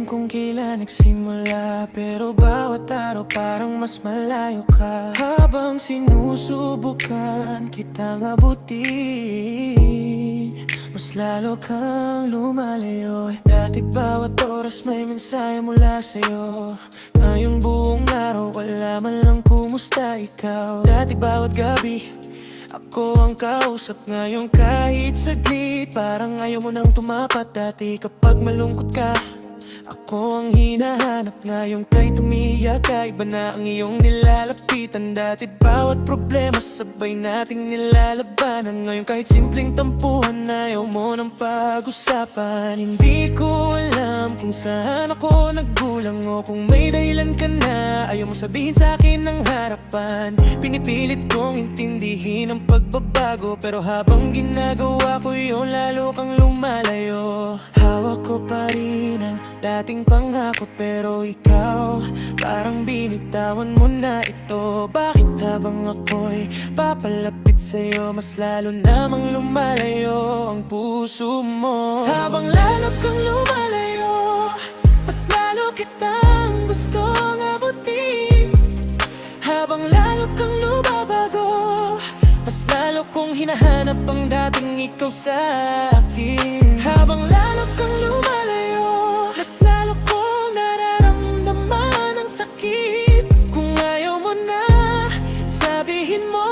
alam kung kailan nagsimula, pero bawat araw parang mas malayo ka. Habang sinusubukan kitang abutin, mas lalo kang lumalayo. Dati bawat oras may mensahe mula sa'yo, ngayong buong araw wala man lang kumusta ikaw. Dati bawat gabi ako ang kausap, ngayon kahit saglit parang ayaw mo nang tumapat. Dati kapag malungkot ka, ako ang hinahanap, ngayon kahit umiyak ka, iba na ang iyong nilalapitan. Dati bawat problema sabay nating nilalabanan, ngayon kahit simpleng tampuhan ayaw mo nang pag-usapan. Hindi ko alam kung saan ako naggulang o kung may dahilan ka na ayaw mo sabihin sa akin ng harapan. Pinipilit kong intindihin ang pagbabago, pero habang ginagawa ko yun lalo kang lumalayo. Hawak ko pa rin ang dating pangako, pero ikaw parang binitawan mo na ito. Bakit habang ako'y papalapit sa'yo, mas lalo namang lumalayo ang puso mo? Habang lalo kang lumalayo, mas lalo kitang gustong abutin. Habang lalo kang lumabago, mas lalo kong hinahanap ang dating ikaw sa akin. Habang lalo kang lumalayo, mas lalo kong nararamdaman ang sakit. Kung ayaw mo na, sabihin mo,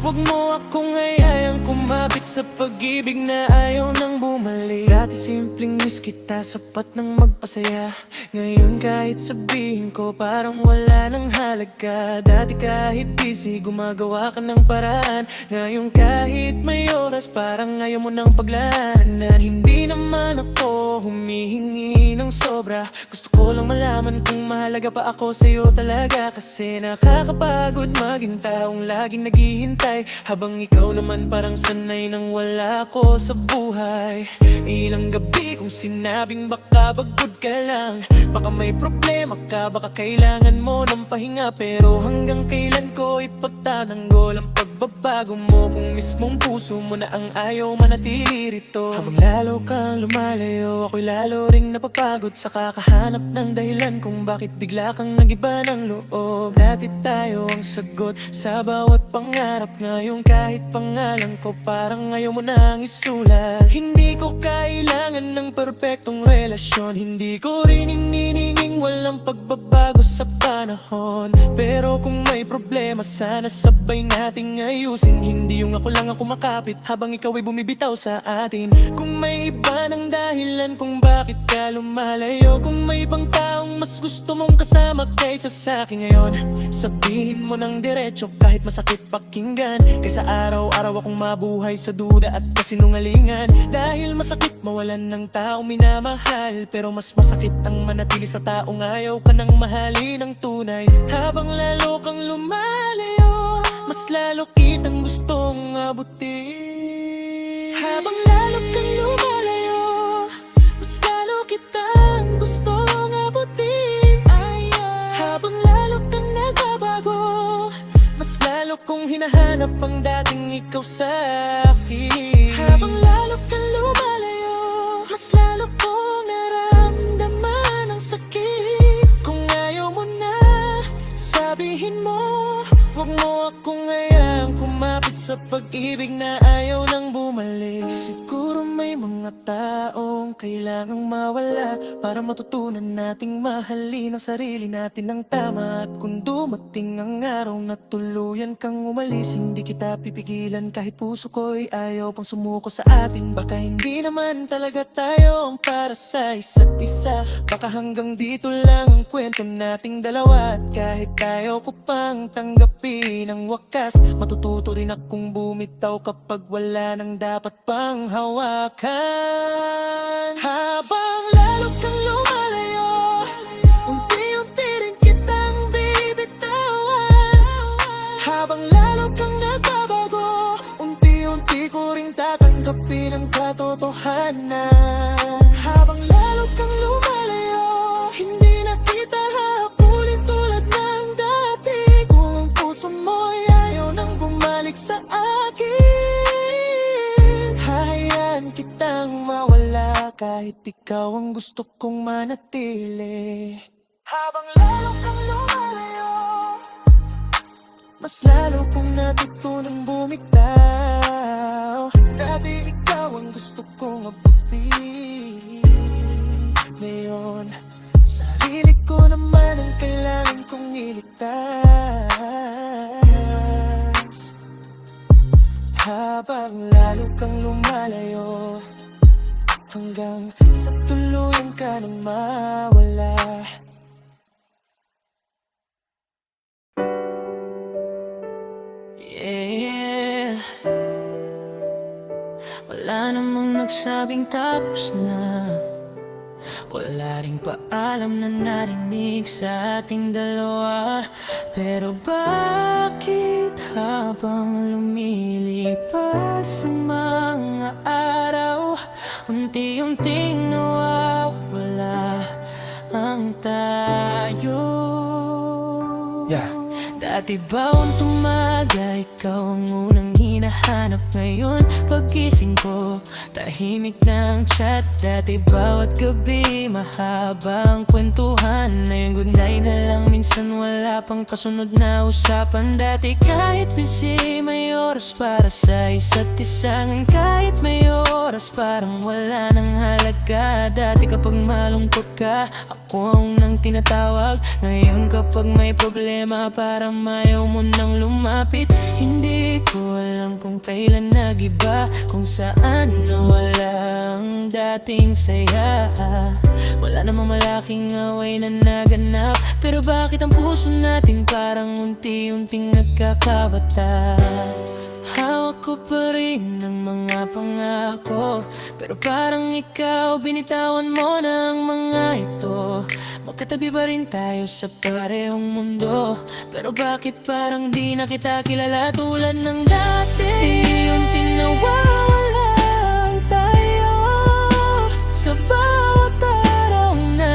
huwag mo akong ayayang kumapit sa pag-ibig na ayaw nang bumalik. Dati simpleng miss kita, sapat nang magpasaya, ngayon kahit sabihin ko parang wala nang halaga. Dati kahit busy gumagawa ka ng paraan, ngayon kahit may oras parang ayaw mo nang paglaanan. Hindi naman ako humihingi ng sobra, gusto ko lang malaman kung mahalaga pa ako sa'yo talaga. Kasi nakakapagod maging taong laging naghihintay, habang ikaw naman parang sanay nang wala ako sa buhay. Ilang gabi kung sinabing baka bagod ka lang, baka may problema ka, baka kailangan mo ng pahinga, pero hanggang kailan ko ipagtatanggol ang pagbabago mo kung mismong puso mo na ang ayaw manatili rito. Habang lalo kang lumalayo, ako'y lalo ring napapagod sa kakahanap ng dahilan kung bakit bigla kang nagiba ng loob. Dati tayo ang sagot sa bawat pangarap, ngayon kahit pangalan ko parang ayaw mo nang isulat. Hindi ko kailangan ng perpektong relasyon, hindi ko rin inininging walang pagbabago sa panahon. Pero kung may problema sana sabay nating ayusin, hindi yung ako lang ang kumakapit habang ikaw ay bumibitaw sa atin. Kung may iba ng dahilan kung bakit ka lumalayo, kung may ibang taong mas gusto mong kasama kaysa sa akin ngayon, sabihin mo ng diretso kahit masakit pakinggan, kaysa araw-araw akong mabuhay sa duda at kasinungalingan. Dahil masakit mawalan ng taong minamahal, pero mas masakit ang manatili sa taong ayaw ka nang mahalin ng tunay. Habang lalo kang lumalayo, mas lalo kitang gustong abutin. Habang lalo kang lumalayo, mas lalo kitang gustong abutin. Habang lalo kang nagbabago, mas lalo kong hinahanap ang dating ikaw sa akin. Habang lalo kang lumalayo, mas lalo kong naramdaman ang sakit. Kung ayaw mo na, sabihin mo, huwag mo akong hayaan kumapit sa pag-ibig na ayaw nang bumalik. Siguro may mga taong kailangang mawala para matutunan nating mahalin ang sarili natin ng tama. At kung dumating ang araw na tuluyan kang umalis, hindi kita pipigilan kahit puso ko'y ayaw pang sumuko sa atin. Baka hindi naman talaga tayo ang para sa isa't isa, baka hanggang dito lang ang kwento nating dalawa. At kahit ayaw ko pang tanggapin ang wakas, matututo rin akong bumitaw kapag wala nang dapat pang hawakan. Habang lalo kang lumalayo, unti-unti rin kitang bibitawan. Habang lalo kang nagbabago, unti-unti ko rin tatanggapin ang katotohanan. Habang lalo kang lumalayo, hindi na kita hahabulin tulad ng dati. Kung ang puso mo'y ayaw nang bumalik sa akin, hahayaan kitang mawala kahit ngunit ikaw ang gusto kong manatili. Habang lalo kang lumalayo, mas lalo kong natutunang bumitaw. Dati ikaw ang gusto kong abutin, ngayon sarili ko naman ang kailangan kong iligtas. Habang lalo kang lumalayo, hanggang sa tuluyan ka nang mawala. Yeah, wala namang nagsabing tapos na, wala ring paalam na narinig sa ating dalawa. Pero bakit habang lumilipas ang mga araw, unti-unting nawawala ang tayo? Dati bawang tumaga, ikaw ang unang hinahanap. Ngayon pagising ko, tahimik ng chat. Dati bawat gabi, mahabang kwentuhan. Ngayon good night na lang, minsan wala pang kasunod na usapan. Dati kahit busy, may oras para sa isa't isa. Ngayon kahit may oras, parang wala nang halaga. Dati kapag malungkot ka, ako ang nang tinatawag. Ngayon kapag may problema, parang ayaw mo nang lumapit. Hindi ko alam kung kailan nagiba, kung saan nawala ang dating saya. Wala namang malaking away na naganap, pero bakit ang puso natin parang unti-unting nagkakabata? Hawak ko pa rin ang mga pangako, pero parang ikaw binitawan mo na ang mga ito. Magkatabi pa rin tayo sa parehong mundo, pero bakit parang di na kita kilala tulad ng dati? Unti-unting nawawala ang tayo sa bawat araw na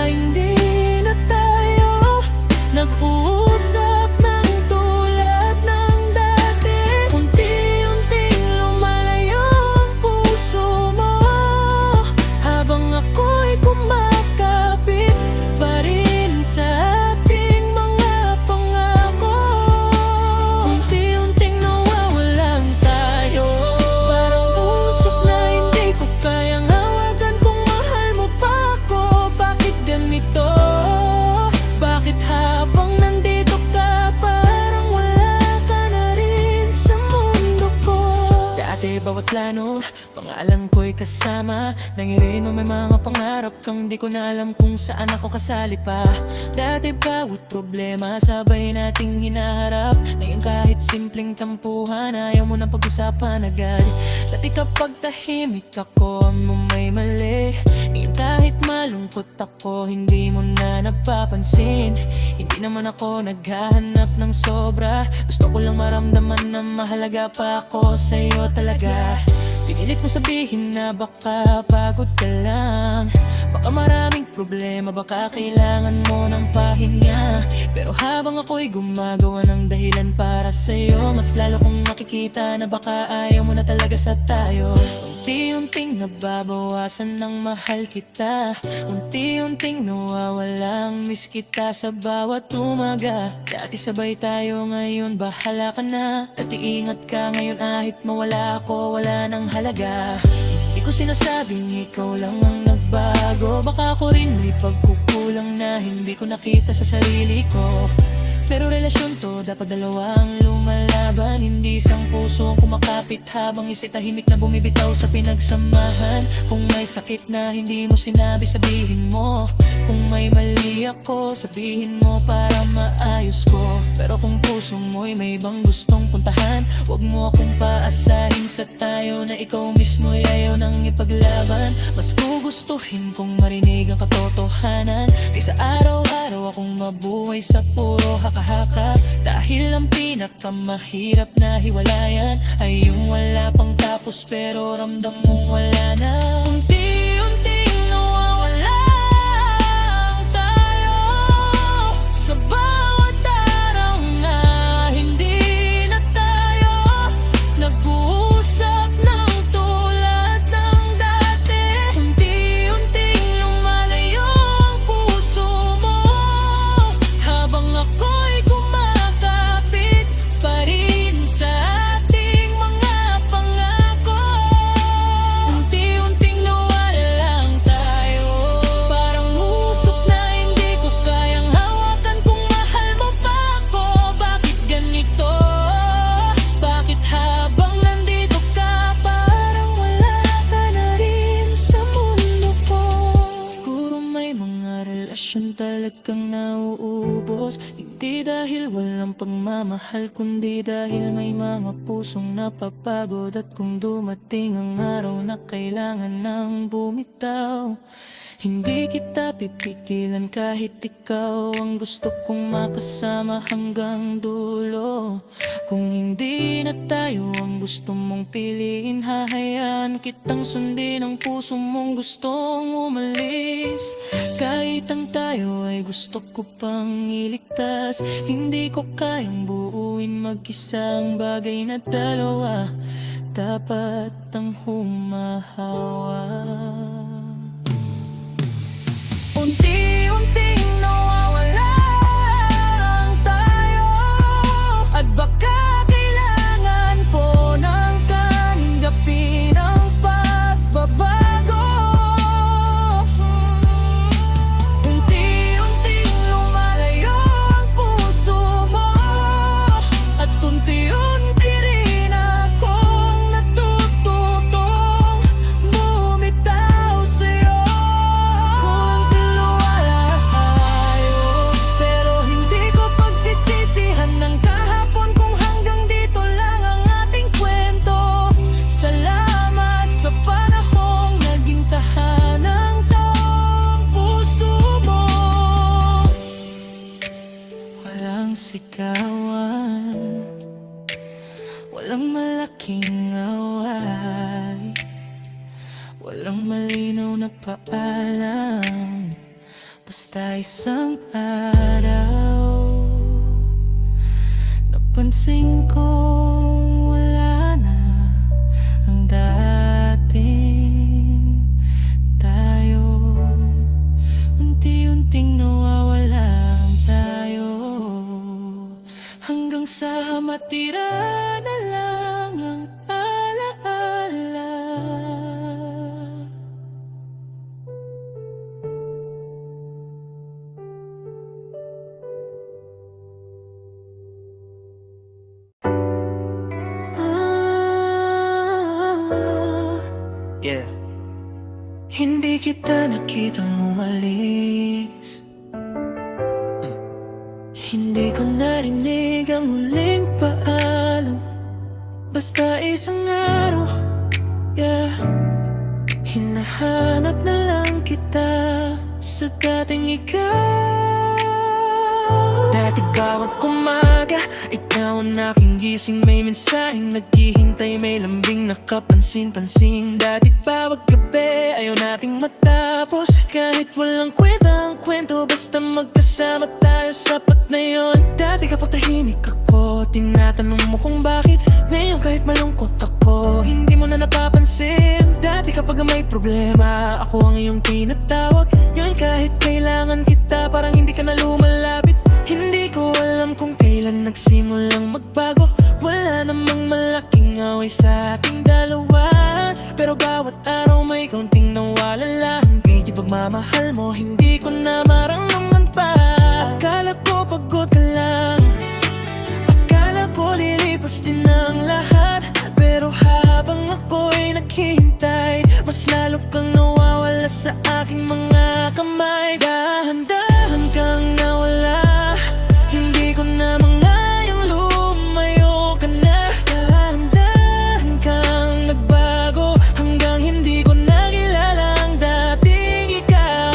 hindi na tayo nag-uusap ng tulad ng dati. Unti-unting lumalayo ang puso mo, habang ako'y kumakapit pa rin sa ating mga pangako. Unti-unting nawawalan tayo, parang usok na hindi ko kayang hawagan. Kung mahal mo pa ako, bakit ganito? Bakit habang nandito ka, parang wala ka na rin sa mundo ko? Dati bawat plano, pangalan ko'y kasama. Nangirin mo may mga pangarap kang di ko na alam kung saan ako kasali pa. Dati bawat problema, sabay nating hinaharap. Ngayon kahit simpleng tampuhan, ayaw mo na pag-usapan agad. Dati kapag tahimik ako, mo may mali. Ngayon kahit malungkot ako, hindi mo na napapansin. Hindi naman ako naghahanap ng sobra, gusto ko lang maramdaman na mahalaga pa ako sa'yo talaga. Pinilit mo sabihin na baka pagod ka lang, baka maraming problema, baka kailangan mo ng pahinga. Pero habang ako'y gumagawa ng dahilan para sa'yo, mas lalo kong nakikita na baka ayaw mo na talaga sa tayo. Unti-unting nababawasan ng mahal kita, unti-unting nawawala ang miss kita sa bawat umaga. Dati sabay tayo, ngayon bahala ka na. Dati ingat ka, ngayon ahit mawala ako, wala nang halaga. Di ko sinasabing ikaw lang ang nagbago, baka ako rin may pagkukulang na hindi ko nakita sa sarili ko. Pero relasyon to, dapat dalawang lumalaban, hindi isang puso kumakapit habang isa'y tahimik na bumibitaw sa pinagsamahan. Kung may sakit na hindi mo sinabi, sabihin mo. Kung may mali ako, sabihin mo para maayos ko. Pero kung puso mo'y may ibang gustong puntahan, huwag mo akong paasahin sa tayo na ikaw mismo'y ayaw nang ipaglaban. Mas gugustuhin kong marinig ang katotohanan, kaysa araw-araw akong mabuhay sa puro haka-haka. Dahil ang pinakamahirap na hiwalayan ay yung wala pang tapos pero ramdam mong wala na. Unti-unting nawawala ang tayo sa bawat araw na hindi na tayo nag-uusap ng tulad ng dati. Unti-unting relasyon talagang nauubos. Hindi dahil walang pagmamahal, kundi dahil may mga pusong napapagod. At kung dumating ang araw na kailangan nang bumitaw, hindi kita pipigilan kahit ikaw ang gusto kong makasama hanggang dulo. Kung hindi na tayo ang gusto mong piliin, hahayaan kitang sundin ang puso mong gustong umalis. Kahit ang tayo ay gusto ko pang iligtas, hindi ko kayang buuin mag-isa ang bagay na dalawa. Dapat ang humahawa. Unti-unting nawawala lang tayo, at baka kailangan po ng tanggapin ang pagbabago. Unti-unting lumalayo ang puso mo, at unti-unti rin akong natututong bumitaw sa'yo. Sigawan, walang malaking away, walang malinaw na paalam, basta isang araw napansin kong wala na ang dating tayo. Unti-unting nawawala ang tayo, hanggang sa matira na lang ang alaala. Yeah. Hindi kita nakitang umalis, hindi ko narinig ang huling paalam. Basta isang araw, yeah, hinahanap na lang kita sa dating ikaw. Dati bawat umaga, ikaw ang aking gising, may mensaheng naghihintay, may lambing nakapansin-pansin. Dati bawat gabi, ayaw nating matapos, kahit walang kwentang kwento, basta magkasama tayo, sapat na yun. Dati kapag tahimik ako, tinatanong mo kung bakit. Ngayon kahit malungkot ako, hindi mo na napapansin. Dati kapag may problema, ako ang iyong tinatawag. Ngayon kahit kailangan kita, parang hindi ka na lumalapit. Hindi ko alam kung kailan nagsimulang magbago, wala namang malaking away sa ating dalawa, pero bawat araw may kaunting nawalala. Hindi pagmamahal mo, hindi ko na maramdaman pa. Akala ko pagod ka lang, akala ko lilipas din ang lahat, pero habang ako'y naghihintay, mas lalo kang nawawala sa aking mga kamay. Dahan-dahan kang nawala, hindi ko na mangayang lumayo ka na. Dahan-dahan kang nagbago, hanggang hindi ko nakilala ang dating ikaw.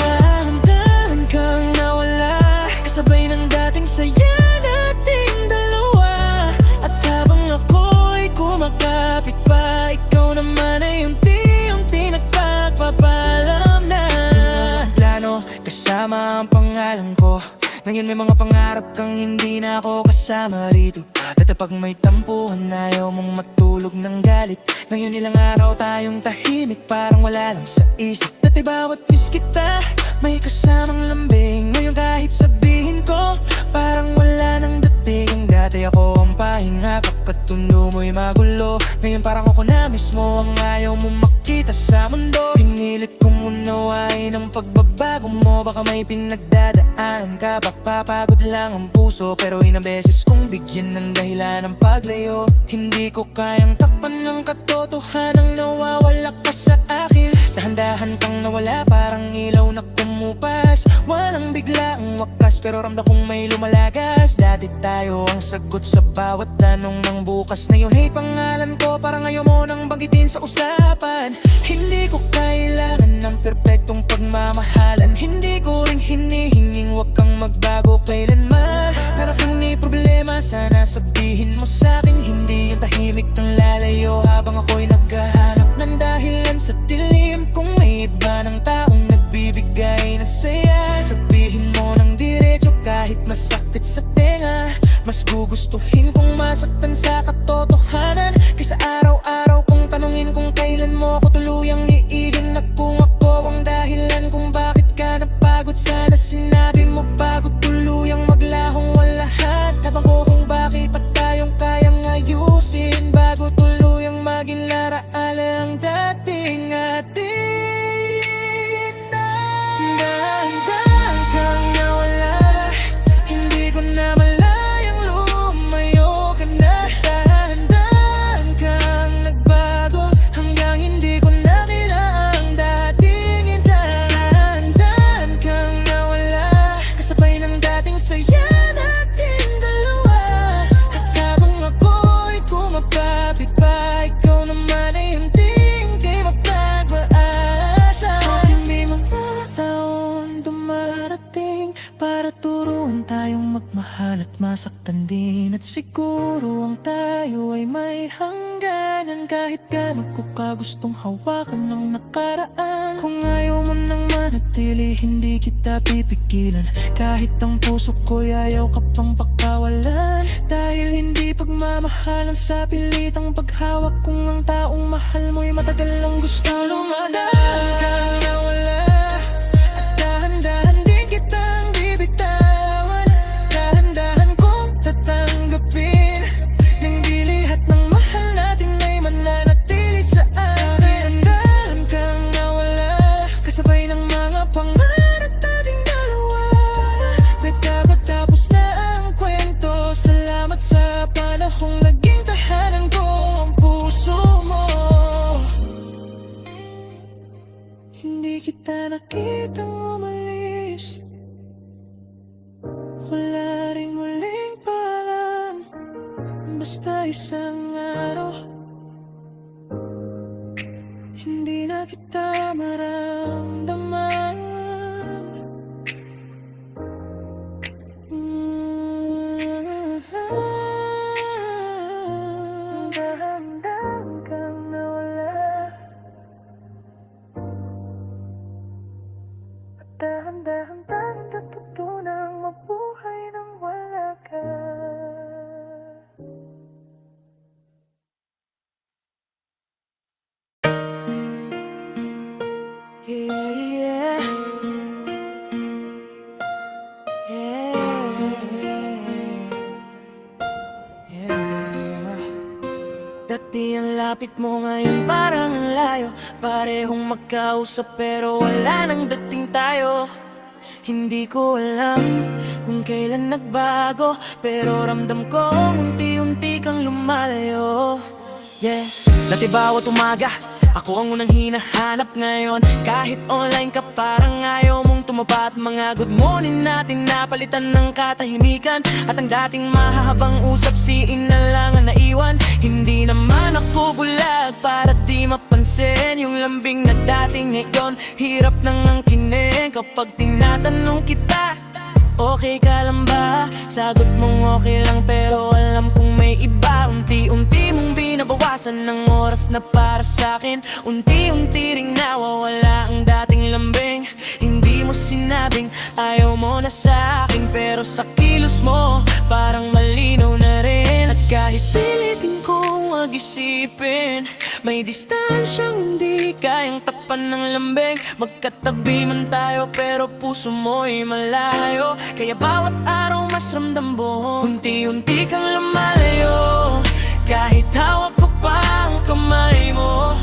Dahan-dahan kang nawala, kasabay ng dating saya nating dalawa. At habang ako'y kumakapit pa, ikaw naman ay unti-unti nagpapapaalam na. Plano, kasama ang pangalan ko, ngayon may mga pangarap kang hindi na ako kasama rito. Dati pag may tampuhan, ayaw mong matulog ng galit. Ngayon ilang araw tayong tahimik, parang wala lang sa isip. Dati bawat miss kita, may kasamang lambing. Ngayon kahit sabihin ko, parang wala nang dating. Dati ako ang pahinga kapag tundo mo'y magulo. Ngayon parang ako na mismo ang ayaw mong makita sa mundo. Pinilit kong unawain ang pagbabago mo, baka may pinagdadaanan ka, papagod lang ang puso. Pero ilang beses kong bigyan ng dahilan ng paglayo, hindi ko kayang takpan ng katotohanan, nawawala ka sa akin. Dahan-dahan kang nawala, parang ilaw na kumupas. Walang biglaang wakas, pero ramdam kong may lumalagas. Dati tayo ang sagot sa bawat tanong ng bukas. Ngayon hey pangalan ko, parang ayaw mo nang banggitin sa usapan. Hindi ko kailangan ng perpektong pagmamahalan. Hindi ko rin hinihinging wag kang magbago kailanman. Pero kung may problema, sana sabihin mo sa'kin. Hindi yung tahimik ng lalayo habang ako'y naghahanap ng dahilan sa dilim. Kung may iba ng taong nagbibigay na saya, sabihin mo ng diretso kahit masakit sa tenga. Mas gugustuhin kung masaktan sa katotohanan kaysa araw-araw kong tanungin kung kailan mo ako tuluyang iibin. At kung ako ang dahilan kung bakit ka napagod, sana sinabi mo bago tuluyang maglahong walahat. Habang ko kung bakit pa tayong kayang ayusin bago tuluyang maging laraala ang dating atin. Dahan-dahan kang nawala, hindi ko na malayang lumayo ka na. Dahan-dahan kang nagbago hanggang hindi ko na kailangang dating dahan-dahan kang nawala, kasabay ng dating saya natin dalawa. At habang ako'y kumapapit pa, ikaw naman ay hindi mapagpaasa. Bakit may mga taon dumarating para turuan tayong magmahal at masaktan din. At siguro ang tayo ay may hangganan kahit gano'n ko ka gustong hawakan ng nakaraan. Kung ayaw mo nang manatili, hindi kita pipigilan. Kahit ang puso ko'y ayaw ka pang pakawalan. Dahil hindi pagmamahalan sa pilitang paghawak. Kung ang taong mahal mo'y matagal lang gusto lumalaban kang nawala. At dahan-dahan din kitang bibitawan. Dahan-dahan kong tatanggapin nang di lahat ng mahal natin ay mananatili sa akin. Dahan-dahan kang nawala, kasabay ng mga pangarap nating dalawa. Nagkakatapos na ang kwento, salamat sa panahong naging tahanan ko ang puso mo. Hindi kita nakitang umalis, wala ring huling paalam. Basta isang araw, hindi na kita maramdaman. Dahan-dahan kang nawala, at dahan-dahan tayong natutunang mabuhay nang wala ka. Yeah, yeah, yeah. Dati ang lapit mo, ngayon parang ang layo. Parehong magkausap pero wala nang dating tayo. Hindi ko alam kung kailan nagbago, pero ramdam ko unti-unti kang lumalayo. Yeah, dati bawat umaga ako ang unang hinahanap. Ngayon kahit online ka parang ayaw mong tumapat. Mga good morning natin napalitan ng katahimikan. At ang dating mahahabang usap siin na lang ang naiwan. Hindi naman ako bulag para di mapansin yung lambing na dating ngayon. Hirap nang angkinin kapag tinatanong kita, okay ka lang ba? Sagot mong okay lang, pero alam kong may iba. Unti-unti mong binabawasan ng oras na para sa'kin. Unti-unti ring nawawala ang dating lambing. Hindi mo sinabing ayaw mo na sa'kin, pero sa kilos mo parang malinaw na rin. At kahit pilitin kong wag isipin, may distansyang hindi kayang takpan ng lambing. Magkatabi man tayo pero puso mo'y malayo. Kaya bawat araw mas ramdam mo, unti-unti kang lumalayo. Kahit hawak ko pa ang kamay mo,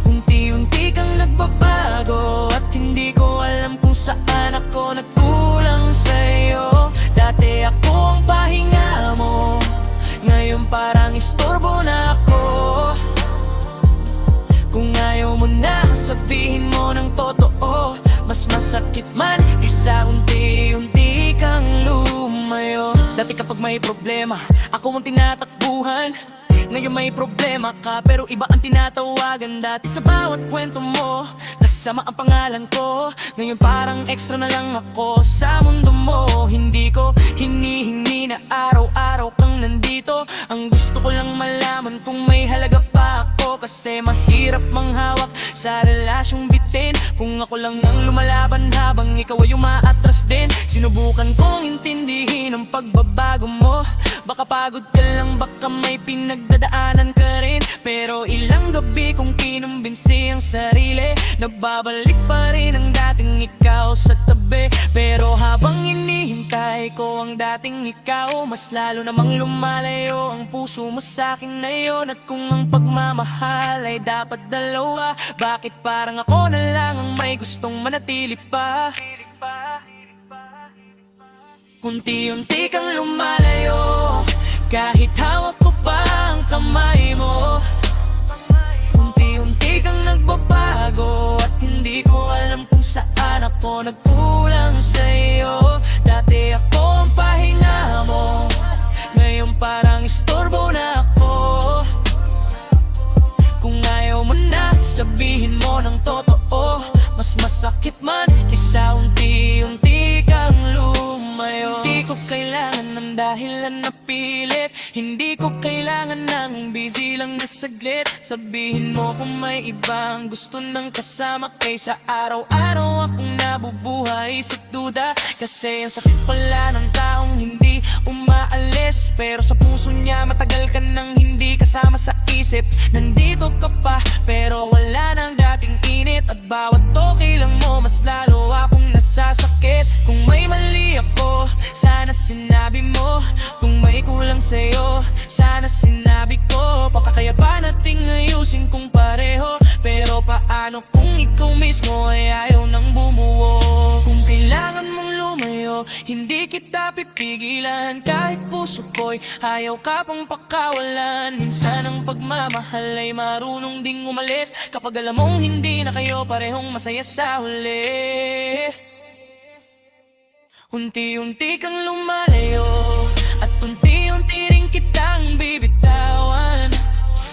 unti-unti kang nagbabago. At hindi ko alam kung saan ako nagkulang sa'yo. Dati ako ang pahinga mo, ngayon parang istorbo na ako. Kung ayaw mo na masakit man, isa unti-unti kang lumayo. Dati kapag may problema, ako ang tinatakbuhan. Ngayon may problema ka, pero iba ang tinatawagan. Dati sa bawat kwento mo, kasama ang pangalan ko. Ngayon parang extra na lang ako sa mundo mo. Hindi ko hinihingi na araw-araw kang nandito. Ang gusto ko lang malaman kung may halaga pa ako. Kasi mahirap manghawak sa relasyong bitin kung ako lang ang lumalaban habang ikaw ay umaatras din. Sinubukan kong intindihin ang pagbabago mo. Baka pagod ka lang, baka may pinagdadaanan ka rin. Pero ilang gabi kong kinumbinsi ang sarili, nababalik pa rin ang dating ikaw sa tabi. Pero habang hinihintay ko ang dating ikaw, mas lalo namang lumalayo ang puso mo sa'kin ngayon. At kung ang pagmamahal ay dapat dalawa, bakit parang ako na lang ang may gustong manatili pa? Unti-unti kang lumalayo, kahit hawak ko pa ang kamay mo. Unti-unti kang nagbabago, at hindi ko alam kung saan ako nagkulang sa'yo. Dati ako ang pahinga mo, ngayon parang istorbo na ako. Kung ayaw mo na, sabihin mo ng totoo. Mas masakit man, kaysa unti-unti kang lumayo. Hindi ko kailangan ng dahilan na pilit, hindi ko kailangan ng busy lang na saglit. Sabihin mo kung may ibang gusto ng kasama, kaysa araw-araw akong nabubuhay sa duda. Kasi ang sakit pala ng taong hindi umaalis, pero sa puso niya matagal ka nang hindi kasama sa isip. Nandito ka pa, pero wala nang dating init. At bawat okay lang mo, mas lalo akong nasasakit. Kung may mali ako, sana sinabi mo. Kung may kulang sa'yo, sana sinabi ko. Baka kaya pa nating ayusin kung pareho. Pero paano kung ikaw mismo ay ayaw nang bumuo? Kung kailangan mong lumayo, hindi kita pipigilan. Kahit puso ko'y ayaw ka pang pakawalan. Minsan ang pagmamahal ay marunong ding umalis kapag alam mong hindi na kayo parehong masaya sa huli. Unti-unti kang lumalayo, at unti-unti rin kitang bibitawan.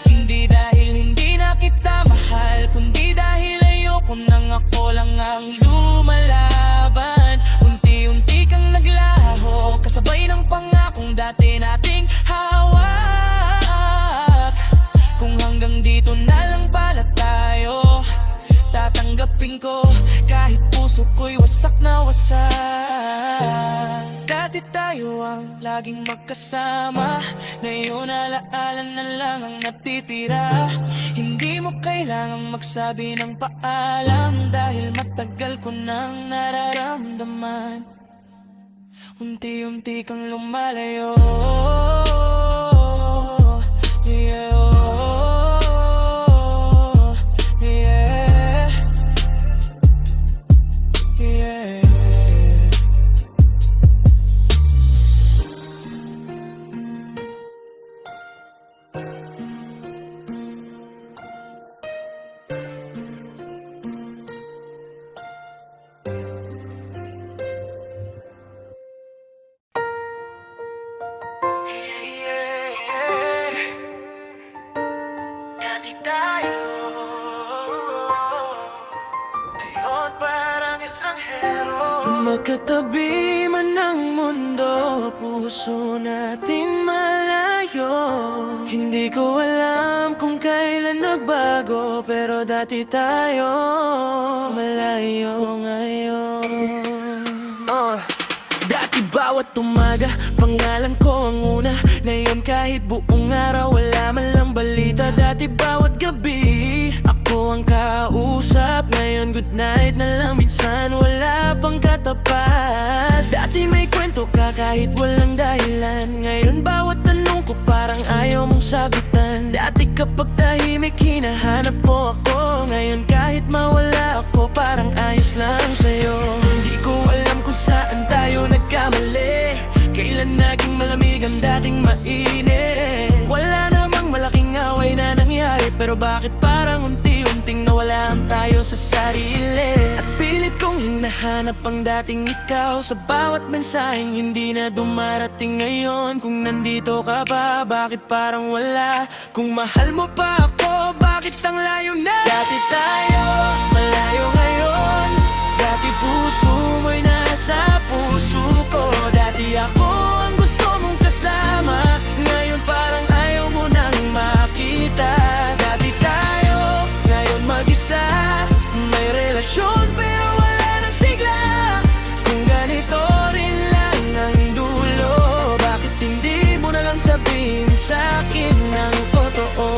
Hindi dahil hindi na kita mahal, kundi dahil ayoko nang ako lang ang lumalaban. Unti-unti kang naglaho, kasabay ng pangakong dati nating hawak. Kung hanggang dito na lang pala tayo, tatanggapin ko kahit puso ko'y wasak na wasak. Dati tayo ang laging magkasama, ngayon alaala na lang ang natitira. Hindi mo kailangang magsabi ng paalam, dahil matagal ko nang nararamdaman. Unti-unti kang lumalayo, yeah. Dati tayo, ngayon parang estranghero. Magkatabi man ang mundo, puso natin malayo. Hindi ko alam kung kailan nagbago, pero dati tayo malayo ngayon. Dati bawat umaga, pangalan ko ang una. Ngayon kahit buong araw, wala man lang balita. Dati bawat gabi, ako ang kausap. Ngayon good night na lang, minsan wala pang katapat. Dati may kwento ka kahit walang dahilan, ngayon bawat tanong ko parang ayaw mong sagutan. Dati kapag tahimik, hinahanap mo ako. Ngayon kahit mawala ako, parang ayos lang sa'yo. Hindi ko alam kung saan tayo nagkamali, kailan naging malamig ang dating mainit. Wala namang malaking away na nangyari, pero bakit parang unti-unting nawalaan tayo sa sarili? At pilit kong kong nahanap ang dating ikaw. Sa bawat mensaheng hindi na dumarating ngayon. Kung nandito ka ba, bakit parang wala? Kung mahal mo pa ako, bakit ang layo na? Dati tayo, malayo ngayon. Dati puso mo'y nasa puso ko. Dati ako ang gusto mong kasama, ngayon parang ayaw mo nang makita. Dati tayo, ngayon mag-isa. May relasyon pero wala nang sigla. Kung ganito rin lang ang dulo, bakit hindi mo na lang sabihin sa'kin ang totoo?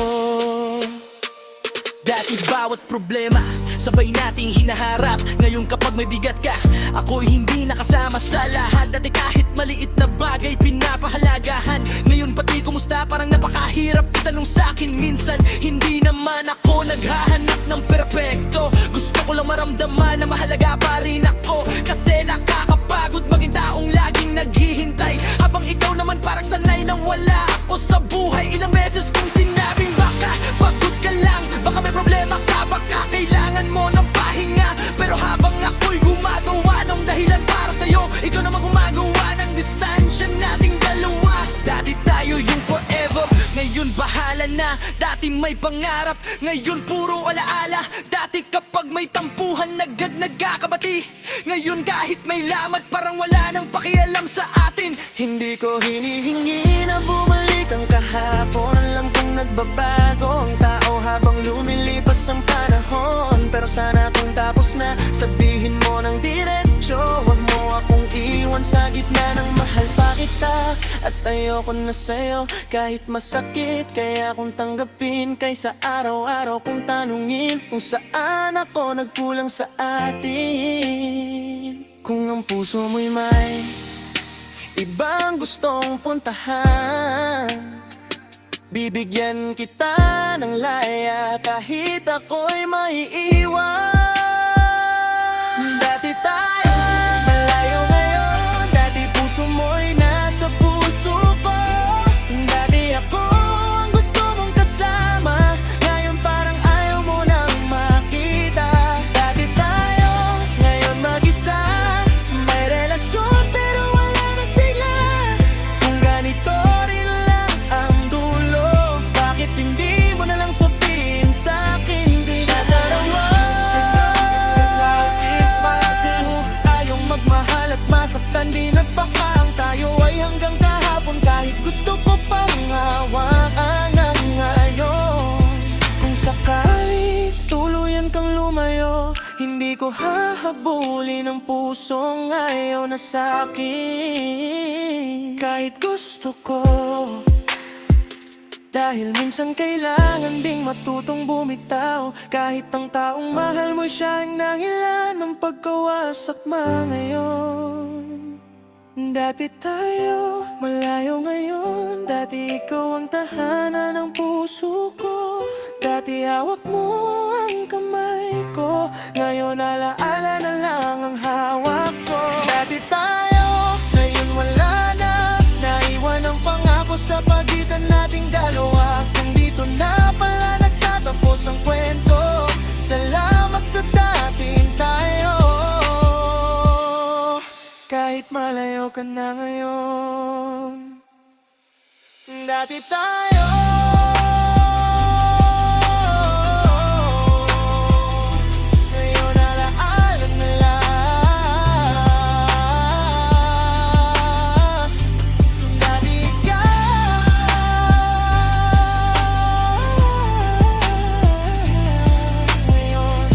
Dati bawat problema sabay nating hinaharap. Ngayon kapag may bigat ka, ako'y hindi nakasama sa lahat. Dati kahit maliit na bagay pinapahalagahan, ngayon pati kumusta parang napakahirap itanong sa'kin minsan. Hindi naman ako naghahanap ng perpekto, gusto ko lang maramdaman na mahalaga pa rin ako. Kasi nakakapagod maging taong laging naghihintay, habang ikaw naman parang sanay nang wala ako sa buhay. Ilang beses kong sinabing baka pagod ka lang, baka may problema ka, baka kailangan mo ng pahinga. Pero habang ako'y gumagawa ng dahilan para sa'yo, ikaw naman gumagawa ng distansya nating dalawa. Dati tayo yung forever, ngayon bahala na. Dati may pangarap, ngayon puro alaala. Dati kapag may tampuhan, agad nagkakabati. Ngayon kahit may lamat, parang wala nang pakialam sa atin. Hindi ko hinihingi na bumalik ang kahapon. Alam kong nagbabago ang tao habang lumilipas ang panahon. Pero sana kung tapos na, sabihin mo ng diretsyo. Huwag mo akong iwan sa gitna ng mahal pa kita. At ayoko na sa'yo kahit masakit, kaya kong tanggapin kaysa araw-araw kong tanungin kung saan ako nagkulang sa atin. Kung ang puso mo'y may ibang gustong puntahan, bibigyan kita ng laya kahit ako'y maiiwan. Dati tayo, malayo ngayon. Dati puso mo'y nasa puso ko. Dati ako ang gusto mong kasama, ngayon parang ayaw mo nang makita. Dati tayo, ngayon mag-isa. May relasyon pero wala na sigla. Kung ganito rin lang ang dulo, bakit hindi mo na lang sabihin sa'kin di na darawa? Ayong magmahal at masaktan, di nagpakaang tayo ay hanggang kahapon. Kahit gusto ko pang hawakan ang ngayon. Kung sakali tuluyan kang lumayo, hindi ko hahabulin ang pusong ayaw na sa'kin. Kahit gusto ko, dahil minsan kailangan ding matutong bumitaw. Kahit ang taong mahal mo siya ang nangilan ng pagkawasak ngayon. Dati tayo, malayo ngayon. Dati ikaw ang tahanan ng puso ko. Dati hawak mo ang kamay ko, ngayon alaala na lang ang hawak ko. Dati tayo, ngayon wala na. Naiwan ang pangako sa pagitan nating dalawa. Kung dito na pala nagtatapos ang kwento, salamat sa dating tayo. Kahit malayo ka na ngayon. Dati tayo, ngayon alaala na lang. Dati ka, ngayon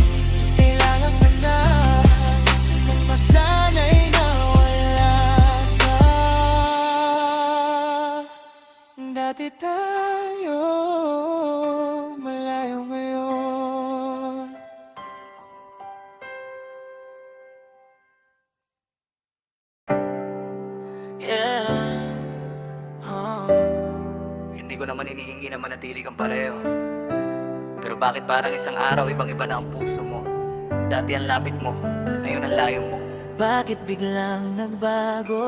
kailangan ka na. Masanay na wala ka. Dati tayo, malayo ngayon. Yeah, Hindi ko naman hinihingi na manatili kang pareho, pero bakit parang isang araw ibang-iba na ang puso mo? Dati ang lapit mo, ngayon ang layo mo. bakit biglang nagbago?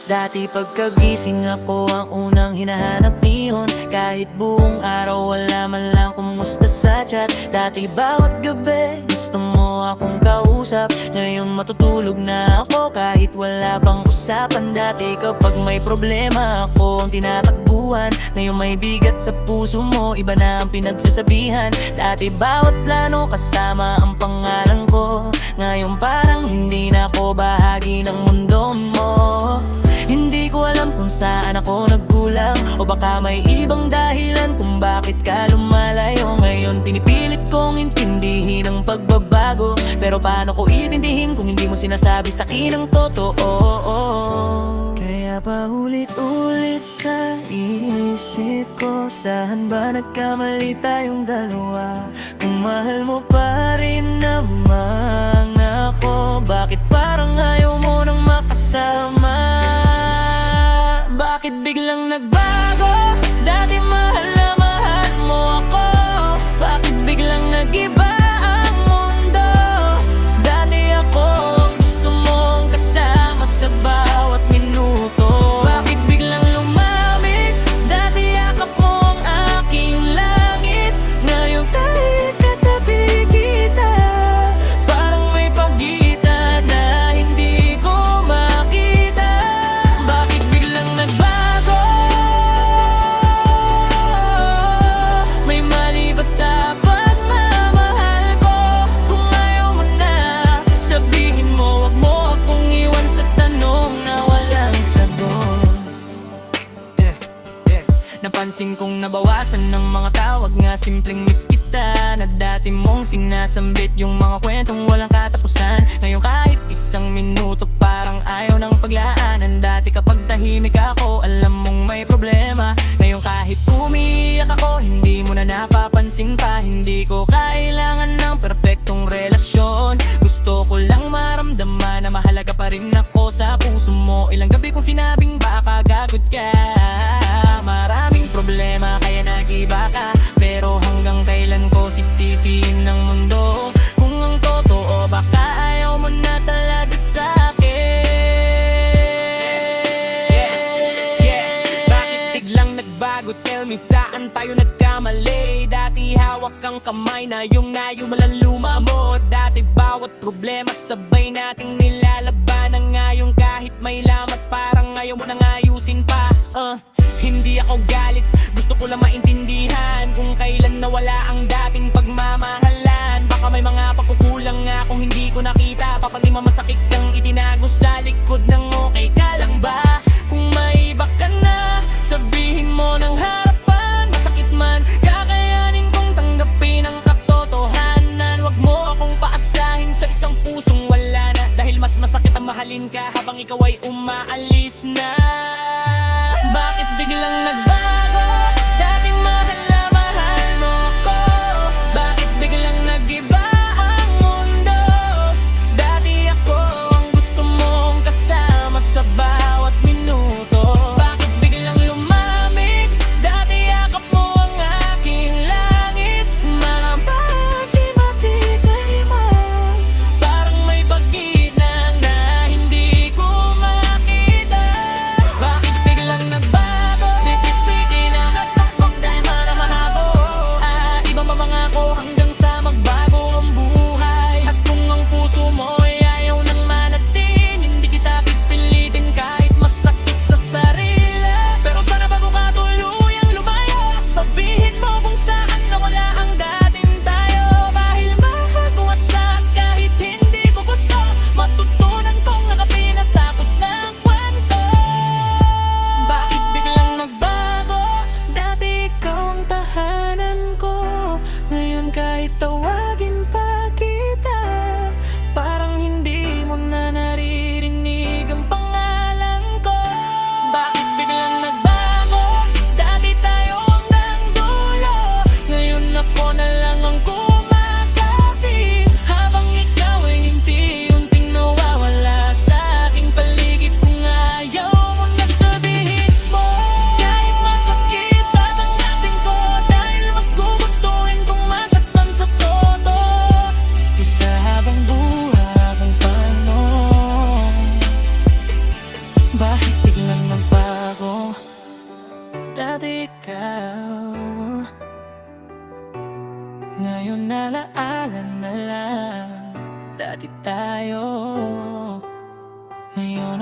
Dati pagkagising ako ang unang hinahanap niyon. Kahit buong araw wala man lang kumusta sa chat. Dati bawat gabi gusto mo akong kausap. Ngayon matutulog na ako kahit wala pang usapan. Dati kapag may problema ako ang tinatakbuhan. Ngayon may bigat sa puso mo, iba na ang pinagsasabihan. Dati bawat plano kasama ang pangalan ko. Ngayon parang hindi na ako bahagi ng mundo mo. Hindi ko alam kung saan ako nagkulang, o baka may ibang dahilan kung bakit ka lumalayo. Ngayon pinipilit kong intindihin ang pagbabago, pero paano ko itindihin kung hindi mo sinasabi sa akin ang totoo? Kaya paulit-ulit sa isip ko, saan ba nagkamali tayong dalawa? Kung mahal mo pa rin naman ako, bakit parang ayaw mo nang makasama? Bakit biglang nagbago? Dati mahal na mahal mo ako. Bakit biglang nag-iba ang mundo? Dati ako ang gusto mong kasama sa bawat minuto. Bakit biglang lumamig? Dati yakap mo ang aking langit. Ngayon kahit katabi kita, parang may pagitan na hindi ko makita. Bakit biglang nagbago? May mali ba sa pagmamahal ko? Kung ayaw mo na, sabihin mo, wag mo akong iwan sa tanong na walang sagot. Napansin kong nabawasan ng mga tawag nga, simpleng miss kita. Na dati mong sinasambit yung mga kwentong walang katapusan. Ngayon kahit isang minuto parang ayaw ng paglaanan. Dati kapag tahimik ako, alam mong may problema. Ngayon kahit umiiyak ako, hindi mo na napapansin pa. Hindi ko kailangan ng perpektong relasyon. Gusto ko lang maramdaman na mahalaga pa rin ako sa puso mo. Ilang gabi kong sinabing baka gagod ka. Maraming problema kaya nag-iba ka, pero hanggang kailan ko sisisihin ng mundo? Kung ang totoo baka ayaw mo na talaga sa'kin. Bakit biglang nagbago? Tell me saan tayo nagkamali? Dati hawak ang kamay na yung nayumalan mo. Dati bawat problema sabay nating nilalabanan. Ngayon kahit may lamat parang ayaw mo nang ayusin pa. Hindi ako galit, gusto ko lang maintindihan kung kailan nawala ang dating pagmamahalan. Baka may mga pagkukulang nga kung hindi ko nakita. Papag masakit kang itinago sa likod ng okay ka lang ba? Kung may iba ka na, sabihin mo ng harapan. Masakit man, kakayanin kong tanggapin ang katotohanan. Wag mo akong paasahin sa isang pusong wala na, dahil mas masakit ang mahalin ka habang ikaw ay umaalis na. Bakit biglang nagbago? Dati mahal na mahal mo ako. Bakit biglang nag-iba ang mundo? Dati ako ang gusto mong kasama sa bawat minuto. Bakit biglang lumamig? Dati yakap mo ang aking langit. Mga pag-iba-iba, parang may pagitan na hindi ko makita. Bakit biglang nagbago? Bakit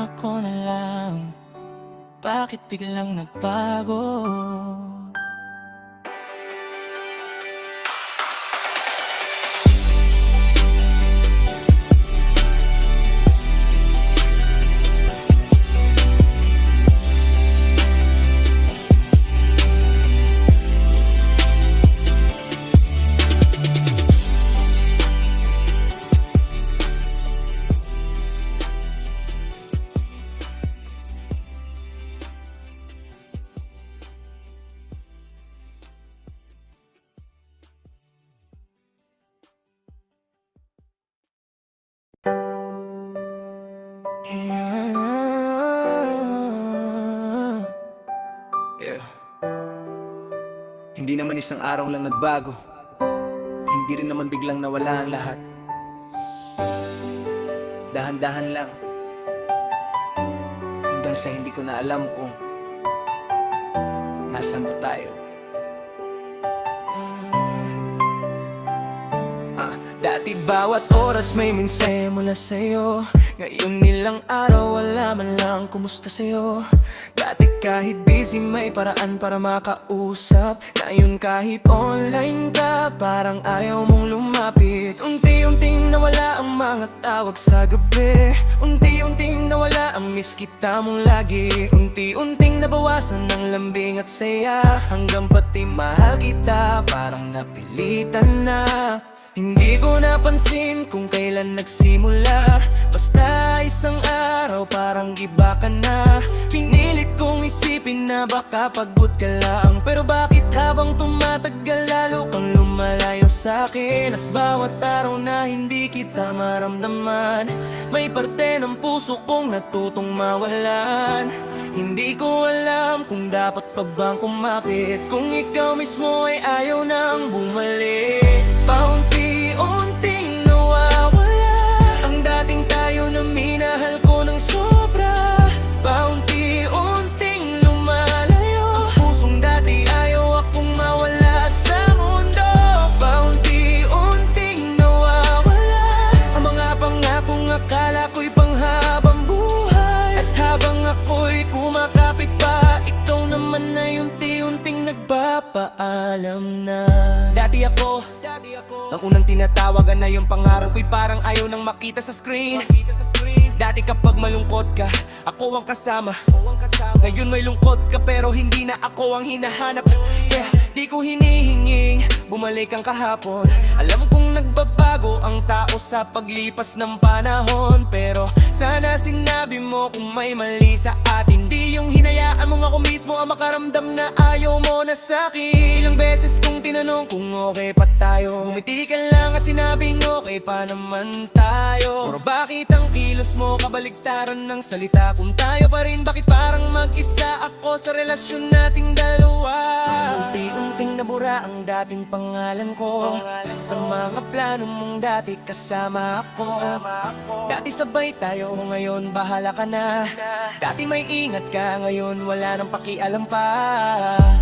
ngayon ako na lang. Bakit biglang nagbago? Yeah. Hindi naman isang araw lang nagbago, hindi rin naman biglang nawala ang lahat. Dahan-dahan lang, hanggang sa hindi ko na alam kung nasaan ba tayo. Dati bawat oras may mensahe mula sa'yo. Ngayon nilang araw wala man lang kumusta sa'yo. Dati kahit busy may paraan para makausap. Ngayon kahit online ka parang ayaw mong lumapit. Unti-unting nawala ang mga tawag sa gabi. Unti-unting nawala ang miss kita mong lagi. Unti-unting nabawasan ng lambing at saya. Hanggang pati mahal kita parang napilitan na. Hindi ko napansin kung kailan nagsimula. Basta isang araw parang iba ka na. Pinilit kong isipin na baka pagod ka lang. Pero bakit habang tumatagal lalo kang lumalayo sa'kin? At bawat araw na hindi kita maramdaman, may parte ng puso kong natutong mawalan. Hindi ko alam kung dapat pa bang kumapit, kung ikaw mismo ay ayaw nang bumalik. Paunti-unting nawawala ang dating tayo na minahal ko ng sobra. Paunti-unting lumalayo ang pusong dati ayaw akong mawala sa mundo. Paunti-unting nawawala ang mga pangakong akala ko'y panghabang buhay. At habang ako'y kumakapit pa, ikaw naman ay unti-unting nagpapaalam na. Dati ako ang unang tinatawagan, na yung pangarap ko'y parang ayaw nang makita sa screen. Dati kapag malungkot ka, ako ang kasama. Ngayon may lungkot ka pero hindi na ako ang hinahanap. Yeah, di ko hinihinging bumalik ang kahapon. Alam kong nagbabago ang tao sa paglipas ng panahon, pero sana sinabi mo kung may mali sa atin. Di yung hinayaan mong ako mismo ang makaramdam na ayaw mo na sa'kin. Ilang beses kong tinanong kung okay pa tayo, ngumiti ka lang at sinabing okay pa naman tayo. Pero bakit ang kilos mo kabaligtaran ng salita? Kung tayo pa rin, bakit parang mag-isa ako sa relasyon nating dalawa? Unti-unting nabura ang dating pangalan ko sa mga plano mong dati kasama ako. Dati sabay tayo, ngayon bahala ka na. Dati may ingat ka, ngayon wala nang pakialam pa.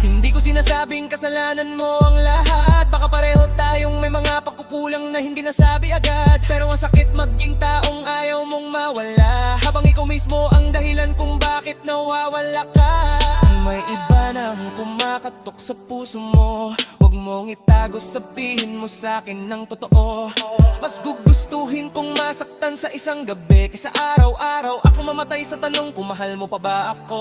Hindi ko sinasabing kasalanan mo ang lahat, baka pareho tayong may mga pagkukulang na hindi nasabi agad. Pero ang sakit maging taong ayaw mong mawala, habang ikaw mismo ang dahilan kung bakit nawawala ka. May iba nang kumakatok sa puso mo, huwag mong itago, sabihin mo sa'kin ng totoo. Mas gugustuhin kong masaktan sa isang gabi kaysa araw-araw ako mamatay sa tanong kung mahal mo pa ba ako.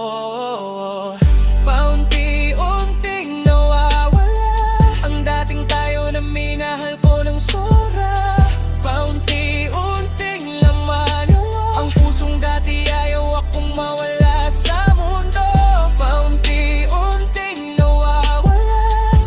Paunti-unting nawawala ang dating tayo na minahal ko ng sobra. Paunti-unting laman ang pusong dati ayaw akong mawala sa mundo. Paunti-unting nawawala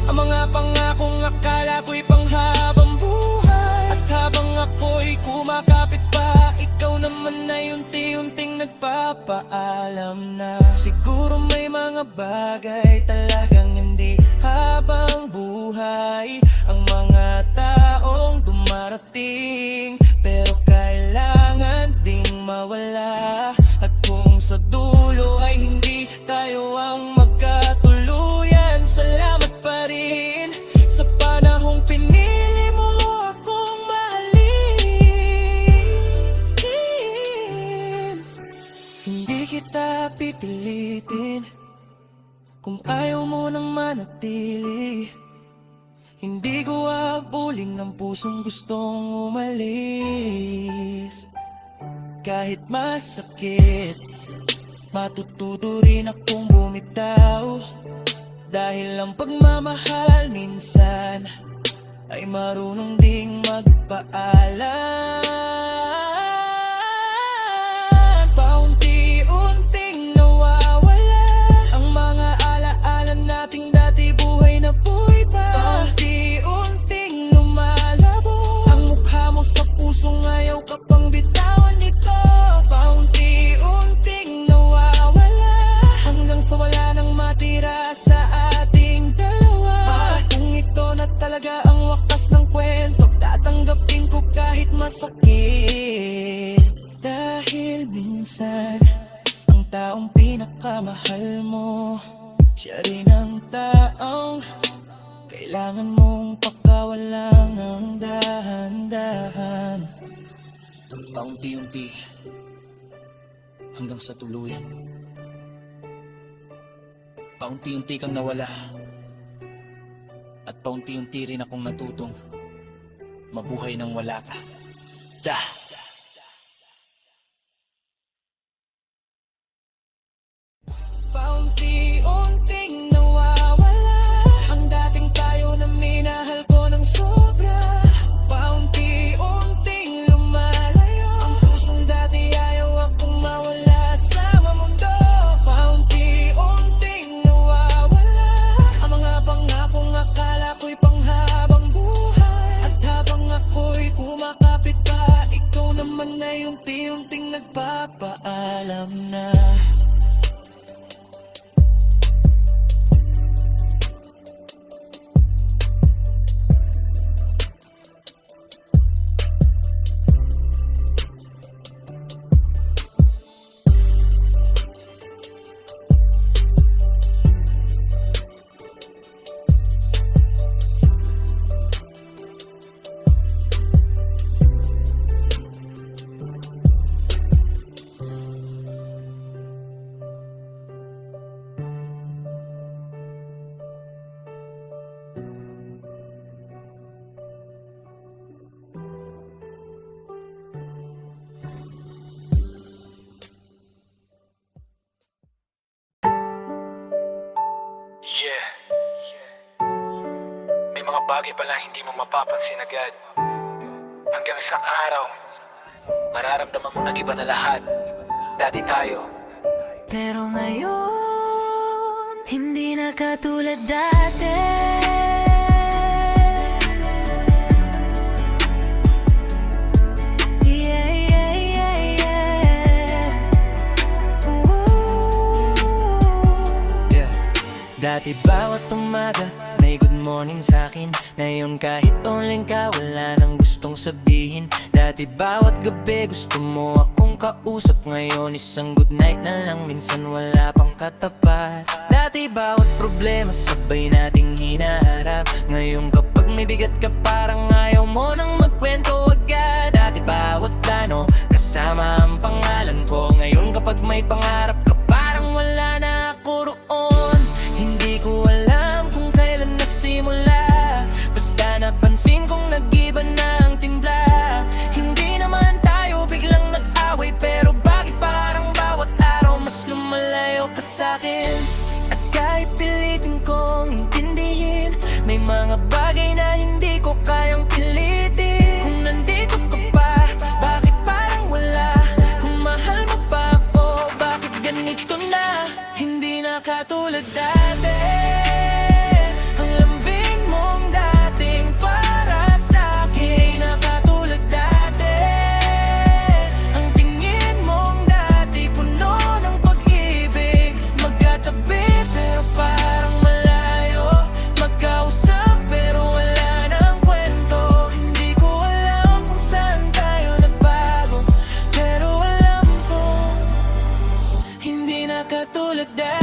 ang mga pangakong akala ko'y panghabang buhay. At habang ako'y kumakapit pa, ikaw naman ay unti-unting nagpapaalam na. Siguro may mga bagay talagang hindi habang buhay ang mga taong dumarating, pero kailangan ding mawala. At kung sa dulo ay hindi tayo ang magkatuluyan, salamat pa rin sa panahong pinili mo akong mahalin. Hindi kita pipilitin kung ayaw mo nang manatili. Hindi ko habulin ng pusong gustong umalis. Kahit masakit, matututo rin akong bumitaw. Dahil ang pagmamahal minsan ay marunong ding magpaalam. Paunti-unting nawawala ang mga alaala nating dati, buhay na buhay pa. Paunti-unting lumalabo ang mukha mo sa pusong ayaw ka pang bitawan nito. Paunti-unting nawawala hanggang sa wala nang matira sa ating dalawa. Kung ito na talaga ang wakas ng kwento, tatanggapin ko kahit masakit. Dahil minsan ang taong pinakamahal mo, siya rin ang taong kailangan mong pakawalan ng dahan-dahan. Paunti-unti hanggang sa tuluyan. Paunti-unti kang nawala, at paunti-unti rin akong natutong mabuhay nang wala ka. Paunti-unting nawawala ang dating tayo na minahal ko ng sobra. Paunti-unting lumalayo ang pusong dati ayaw akong mawala sa mundo. Paunti-unting nawawala ang mga pangakong akala ko'y panghabang buhay. At habang ako'y kumakapit pa, ikaw naman ay unti-unting nagpapaalam na. Yeah. May mga bagay pala hindi mo mapapansin agad. Hanggang isang araw, mararamdaman mo nag-iba na lahat. Dati tayo, Pero ngayon, hindi na katulad dati. Yeah, yeah, yeah, yeah. Ooh. Yeah. Dati bawat umaga may good morning sa'kin. Ngayon kahit online ka wala nang gustong sabihin. Dati bawat gabi gusto mo akong kausap. Ngayon isang good night na lang, minsan wala pang katapat. Dati bawat problema sabay nating hinaharap. Ngayon kapag may bigat ka parang ayaw mo nang magkwento agad. Dati bawat plano kasama ang pangalan ko. Ngayon kapag may pangarap ka parang wala na ako roon. Hindi ko alam kung kailan nagsimula, basta napansin kong nag-iba na ang timbla. Hindi naman tayo biglang nag-away, pero bakit parang bawat araw mas lumalayo ka sa'kin? At kahit pilitin kong intindihin, may mga bagay na hindi ko kayang pilitin. Kung nandito ka pa, bakit parang wala? Kung mahal mo pa ako, bakit ganito na? Hindi na katulad dati. Ang lambing mong dating para sa'kin, na katulad dati. Ang tingin mong dati puno ng pag-ibig. Magkatabi pero parang malayo, magkausap pero wala nang kwento. Hindi ko alam kung saan tayo nagbago, pero alam ko hindi na katulad dati.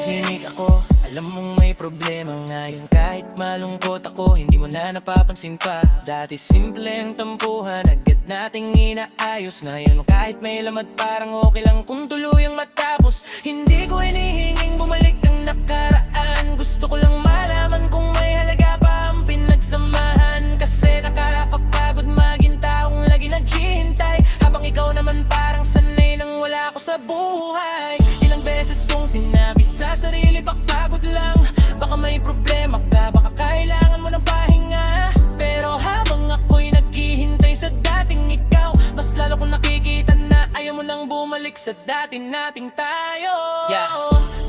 Tahimik ako, alam mong may problema ngayon. Kahit malungkot ako ako, hindi mo na napapansin pa. Dati simple ang tampuhan, agad nating inaayos. Ngayon kahit may lamad parang okay lang kung tuluyang matapos. Hindi ko hinihinging bumalik ang nakaraan. Gusto ko lang malaman kung may halaga pa ang pinagsamahan. Kasi nakakapagpagod maging taong lagi naghihintay, habang ikaw naman parang sanay nang wala ako sa buhay. Ilang beses kong sinabi sa sarili, pagpagod lang. Baka may problema ka, baka kailangan mo ng pahinga. Pero habang ako'y naghihintay sa dating ikaw, mas lalo kong nakikita na ayaw mo nang bumalik sa dati nating tayo.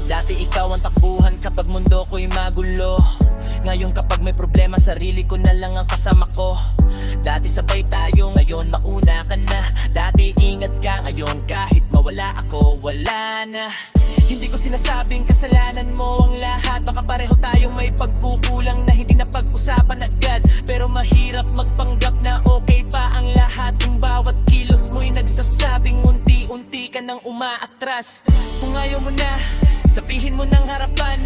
Dati ikaw ang takbuhan kapag mundo ko'y magulo. Ngayon kapag may problema, sarili ko na lang ang kasama ko. Dati sabay tayo, ngayon mauna ka na. Dati ingat ka, ngayon kahit mawala ako, wala na. Hindi ko sinasabing kasalanan mo ang lahat. Baka pareho tayong may pagkukulang na hindi na pag-usapan agad. Pero mahirap magpanggap na okay pa ang lahat. Yung bawat kilos mo'y nagsasabing unti-unti ka nang umaatras. Kung ayaw mo na, sabihin mo ng harapan.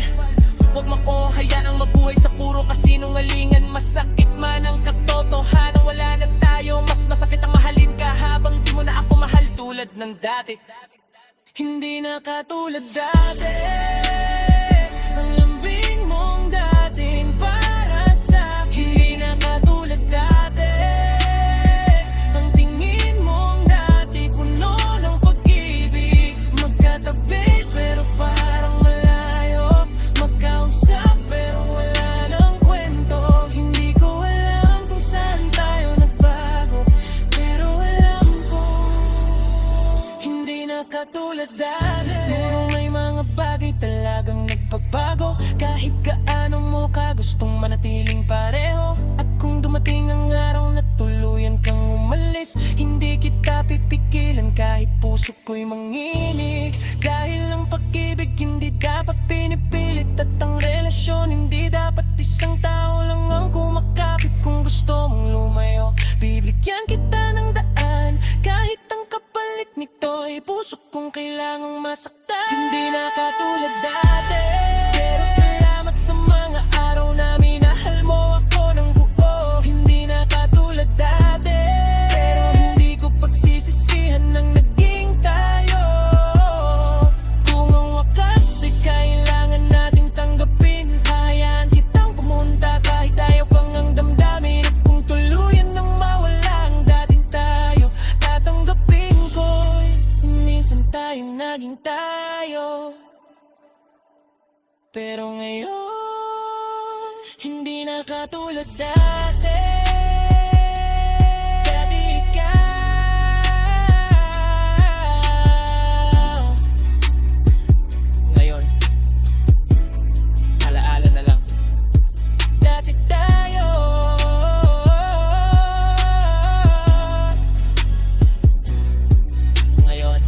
Huwag mo ko hayaang mabuhay sa puro kasinungalingan. Masakit man ang katotohanan, wala na tayo. Mas masakit ang mahalin ka habang di mo na ako mahal tulad ng dati. Hindi na katulad dati. Ang lambing mong dating para sa'kin. Hindi na katulad dati. Ang tingin mong dati puno ng pag-ibig. Magkatabi pero parang malayo. Magkausap pero wala ng kwento. Hindi ko alam kung saan tayo nagbago, pero alam ko hindi na katulad dati. Puro may mga bagay talagang nagpabago. Kahit gaano mo ka gustong manatiling pareho. At kung dumating ang araw na tuluyan kang umalis, hindi kita pipigilan kahit puso ko'y manginig. Dahil ang pag-ibig hindi dapat pinipilit. At ang relasyon hindi dapat isang tao lang ang kumakapit. Kung gusto mong lumayo, bibigyan kita ng daan. Kahit ang kapalit nito ay puso kong kailangang masaktan. Hindi na katulad dati. Pero salamat sa mga araw na minahal mo ako ng buo. Hindi na katulad dati. Pero hindi ko pagsisisihan ng naging tayo. Kung ang wakas ay kailangan natin tanggapin, hayaan kitang pumunta kahit ayaw pang ang damdamin. At kung tuluyan nang mawala ang dating tayo, tatanggapin ko'y minsan tayong naging tayo. Pero ngayon, hindi na katulad dati. Dati ikaw. Ngayon, alaala na lang. Dati tayo. Ngayon,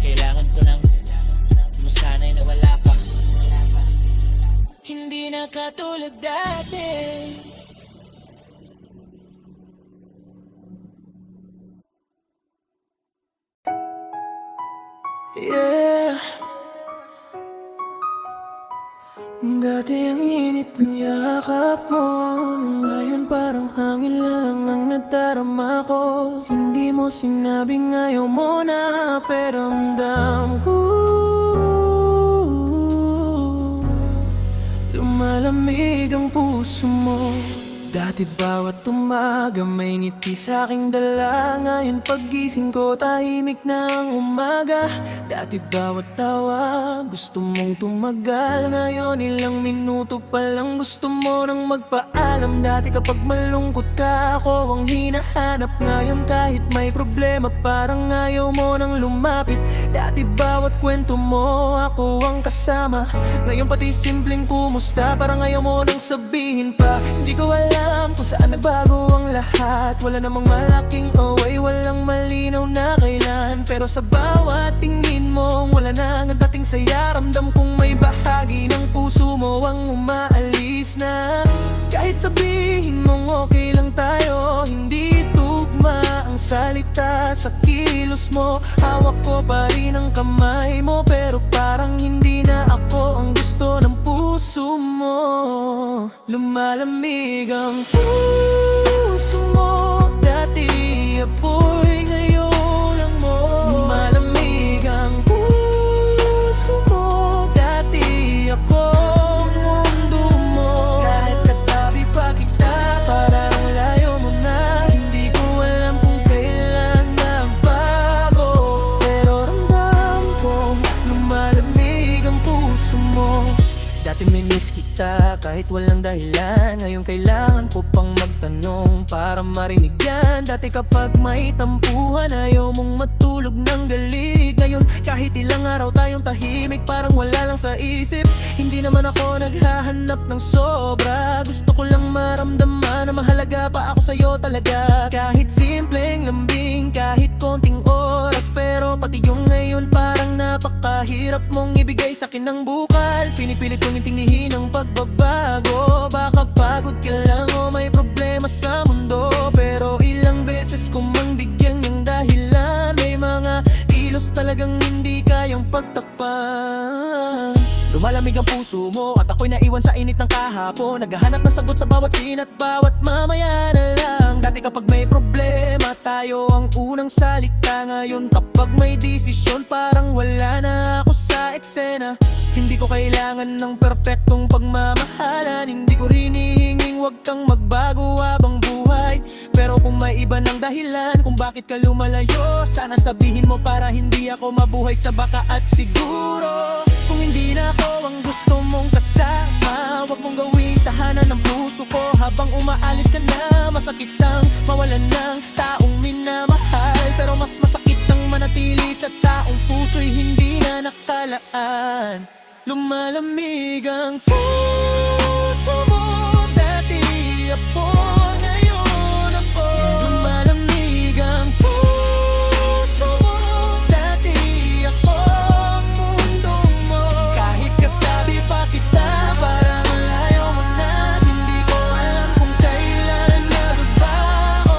kailangan ko nang masanay na wala pa. Hindi na katulad dati. Yeah. Dati ang init ng yakap mo, ngayon parang hangin lang ang nadarama ko. Hindi mo sinabing ayaw mo na, pero ramdam ko lumalamig ang puso mo. Dati bawat umaga may ngiti sa aking dala. Ngayon paggising ko tahimik na ang umaga. Dati bawat tawa gusto mong tumagal. Ngayon ilang minuto pa lang gusto mo nang magpaalam. Dati kapag malungkot ka ako ang hinahanap. Ngayon kahit may problema parang ayaw mo nang lumapit. Dati bawat kwento mo ako ang kasama. Ngayon pati simpleng kumusta parang ayaw mo nang sabihin pa. Hindi ko alam kung saan nagbago ang lahat. Wala namang malaking away, walang malinaw na kailan. Pero sa bawat tingin mo, wala na ang dating saya. Ramdam kong may bahagi ng puso mo ang umaalis na. Kahit sabihin mong okay lang tayo, hindi tugma ang salita sa kilos mo. Hawak ko pa rin ang kamay mo, pero parang hindi na ako ang gusto ng puso puso mo. Lumalamig ang puso mo. Dati apoy, ngayon ang mo. Lumalamig ang puso mo. Dati ako ang mundo mo. Kahit katabi pa kita, parang layo mo na. Hindi ko alam kung kailan nagbago, pero ramdam kong lumalamig ang puso mo. Dati may miss kita kahit walang dahilan. Ngayon kailangan ko pang magtanong para marinig yan. Dati kapag may tampuhan, ayaw mong matulog ng galig. Ngayon kahit ilang araw tayong tahimik, parang wala lang sa isip. Hindi naman ako naghahanap ng sobra. Gusto ko lang maramdaman na mahalaga pa ako sa'yo talaga. Kahit simpleng lambing, kahit konting oras, pero pati yung ngayon parang napakahirap mong ibigay sa'kin ng bukal. Pinipilit kong intindihin ang pagbabago. Baka pagod ka lang o may problema sa mundo, pero ilang beses ko mang bigyan yung dahilan. May mga kilos talagang hindi kayang pagtakpan. Lumalamig ang puso mo at ako'y naiwan sa init ng kahapon. Naghahanap ng sagot sa bawat scene at bawat mamaya na lang. Dati kapag may problema, tayo ang unang salita. Ngayon kapag may desisyon, parang wala na ako sa eksena. Hindi ko kailangan ng perpektong pagmamahalan. Hindi ko rin hihinging wag kang magbago habang buhay. Pero kung may iba ng dahilan kung bakit ka lumalayo, sana sabihin mo para hindi ako mabuhay sa baka at siguro. Kung hindi na ako ang gusto mong kasama, wag mong gawing tahanan ng puso ko. Habang umaalis ka na, masakit ang mawalan ng taong minamahal. Pero mas masakit ang manatili sa taong puso'y hindi na nakalaan. Lumalamig ang puso mo. Dati apo, ngayon apo. Lumalamig ang puso mo. Dati ako ang mundo mo. Kahit katabi pa kita, parang malayo mo na. Hindi ko alam kung kailan nagbago,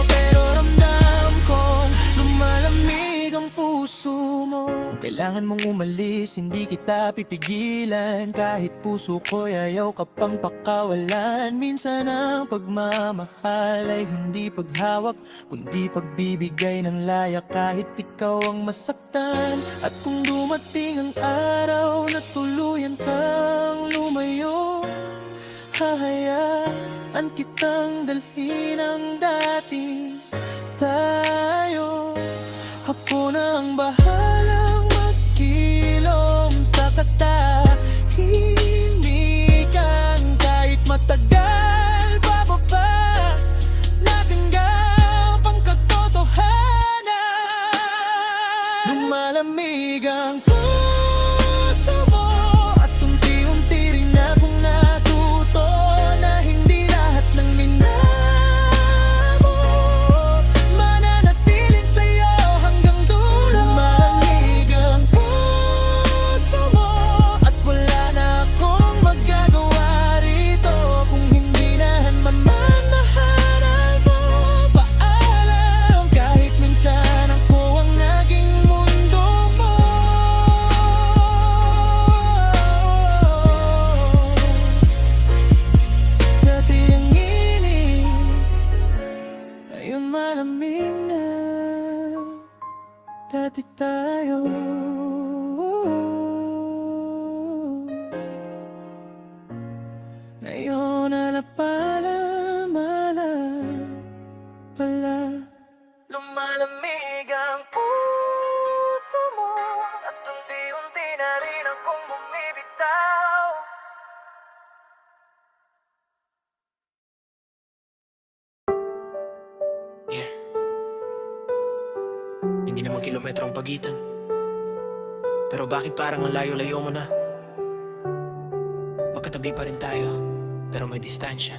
pero ramdam kong lumalamig ang puso mo. Kung kailangan mong umalis, hindi kita pipigilan. Kahit puso ko'y ayaw ka pang pakawalan. Minsan ang pagmamahal ay hindi paghawak, kundi pagbibigay ng laya kahit ikaw ang masaktan. At kung dumating ang araw na tuluyan kang lumayo, hahayaan kitang dalhin ang dating tayo. Ako na ang bahalang magkilom sa katahimikan. Kahit matagal bababa, natanggap ang katotohanan. Lumalamig ang puso mo at unti-unti rin akong natuto na hindi lahat ng minamo mananatiling sa'yo hanggang dulo. Lumalamig ang puso mo at wala na akong magagawa rito. Kung hindi na mamamahalan mo, paalam. Kahit minsan ako ang naging mundo mo. Dati ang init, ngayon malamig na. Dati tayo, ngayon alapalamala pala. Lumalamig ang puso mo at unti-unti na rin akong bumibitaw. Yeah. Hindi naman kilometro ang pagitan, pero bakit parang ang layo-layo mo na? Magkatabi pa rin tayo, pero may distansya.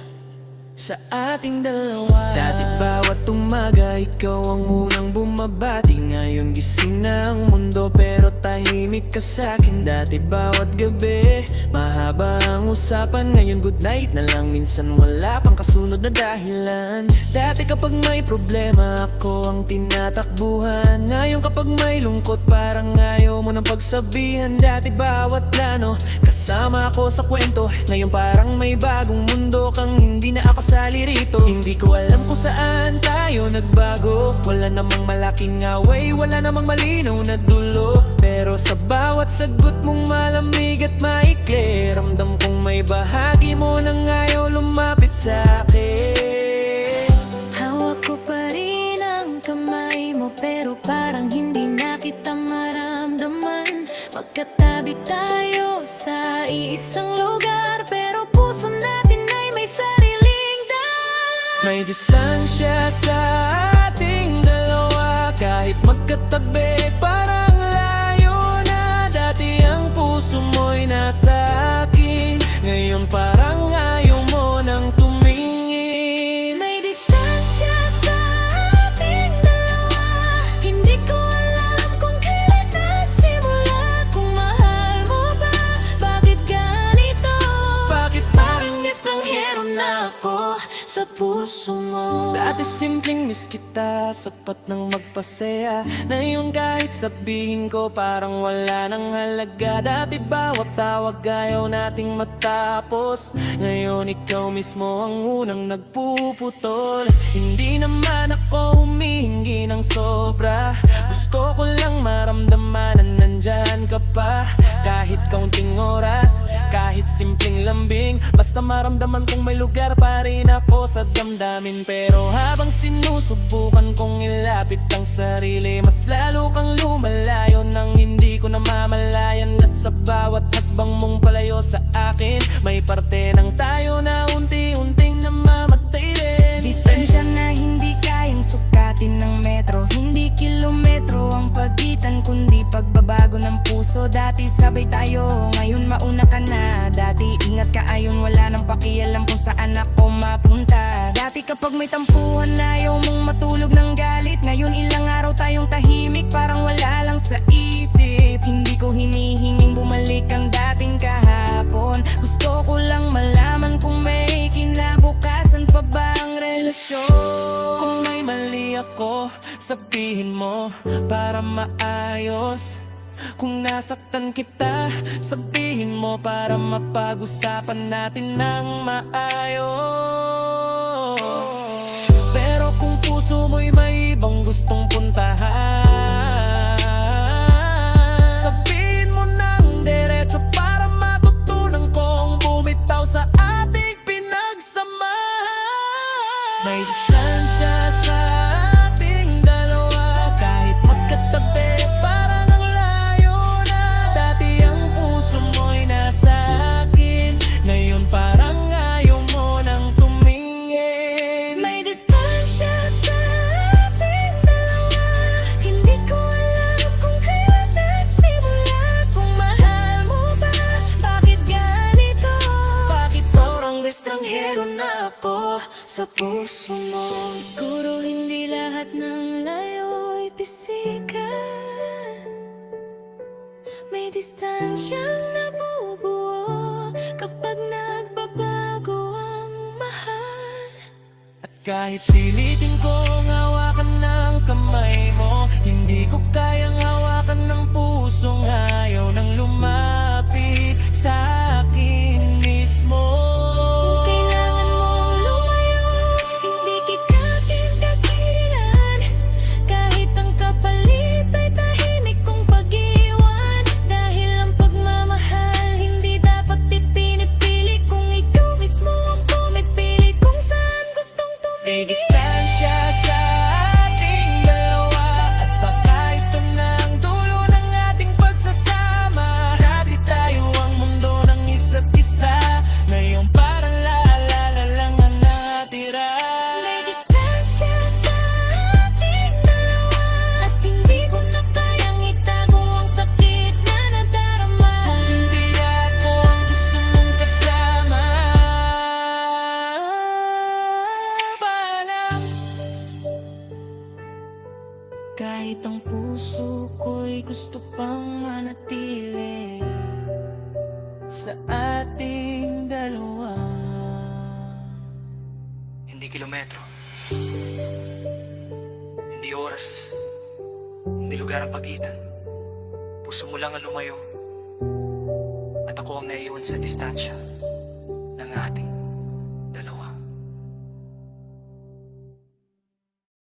Sa ating dalawa, dati bawat umaga ikaw ang unang bumabati. Ngayon gising na ang mundo pero tahimik ka sa'kin. Dati bawat gabi mahaba ang usapan. Ngayon good night na lang, minsan wala pang kasunod na dahilan. Dati kapag may problema ako ang tinatakbuhan. Ngayon kapag may lungkot parang ayaw mo ng pagsabihan. Dati bawat plano Sumama ako sa kwento, ngayon parang may bagong mundo kang hindi na ako sali rito. Hindi ko alam kung saan tayo nagbago. Wala namang malaking away, wala namang malinaw na dulo. Pero sa bawat sagot mong malamig at maikli, ramdam kong may bahagi mo nang ayaw lumapit sa akin. Hawak ko pa rin ang kamay mo, pero parang hindi na kita maramdaman. Magkatabi tayo sa iisang lugar, pero puso natin ay may sariling daan. May distansya sa ating dalawa, kahit magkatabi parang layo na. Dati ang puso mo'y nasa akin, ngayon parang ayaw mo nang tumingin. May distansya sa ating dalawa, hindi ko alam kung kailan nagsimula. Kung mahal mo ba, bakit ganito? Bakit Parang estranghero na ako sa puso mo. dati simpleng miss kita, sapat nang magpasaya. Ngayon kahit sabihin ko parang wala nang halaga. Dati bawat tawag ayaw nating matapos, ngayon ikaw mismo ang unang nagpuputol. Hindi naman ako humihingi ng sobra, gusto ko lang maramdaman na nandyan ka pa. Kahit kaunting oras, kahit simpleng lambing, basta maramdaman kong may lugar pa rin ako sa damdamin. Pero habang sinusubukan kong ilapit ang sarili, mas lalo kang lumalayo nang hindi ko namamalayan. At sa bawat hakbang mong palayo sa akin, may parte ng tayo na unti-unting namamatay din. Distansya na hindi kayang sukatin ng metro, hindi kilometro ang pagitan, kundi pagbabago ng puso. Dati sabay tayo, ngayon mauna ka na. Dati ingat ka ayon, wala nang pakialam kung saan ako mapunta. Dati kapag may tampuhan, ayaw mong matulog ng galit. Ngayon ilang araw tayong tahimik, parang wala lang sa isip. Hindi ko hinihinging bumalik ang dating kahapon, gusto ko lang malaman kung may kinabukasan pa ba ang relasyon. Kung may mali ako, sabihin mo para maayos. Kung nasaktan kita, sabihin mo para mapag-usapan natin ng maayos. Pero kung puso mo'y may ibang gustong puntahan, sabihin mo ng diretso para matutunan kong bumitaw sa ating pinagsamahan. May distansya sa ating dalawa, kahit magkatabi parang ang layo na. Dati ang puso mo'y nasa akin, ngayon parang ayaw mo nang tumingin. May distansya sa ating dalawa, hindi ko alam kung kailan nagsimula. Kung mahal mo ba, bakit ganito? Bakit parang estranghero na ako sa puso mo? Siguro hindi lahat ng layo'y pisikan. May distansyang nabubuo kapag nagbabago ang mahal. At kahit pilitin kong hawakan ng kamay mo, hindi ko kayang hawakan ng pusong ayaw nang lumapit sa akin mismo. Kung kailangan mong lumayo, hindi kita tindakilan. Kahit ang kapalit ay tahimik kong pag-iwan. Dahil ang pagmamahal hindi dapat ipinipili, kung ikaw mismo ang pumipili kung saan gustong May tumigil. distansya sa ating dalawa, at baka ito na ang dulo ng ating pagsasama. Dati tayo ang mundo ng isa't isa, ngayon parang la lang ang natira. May distansya sa ating dalawa, at hindi ko na kayang itago ang sakit na nadarama. Hindi ako ang gusto mong kasama. Paalam. Kahit ang puso ko'y gusto pang manatili Sa ating dalawa. Hindi kilometro, hindi oras, hindi lugar ang pagitan. Puso mo lang ang lumayo, at At ako ang naiwan sa distansya ng ating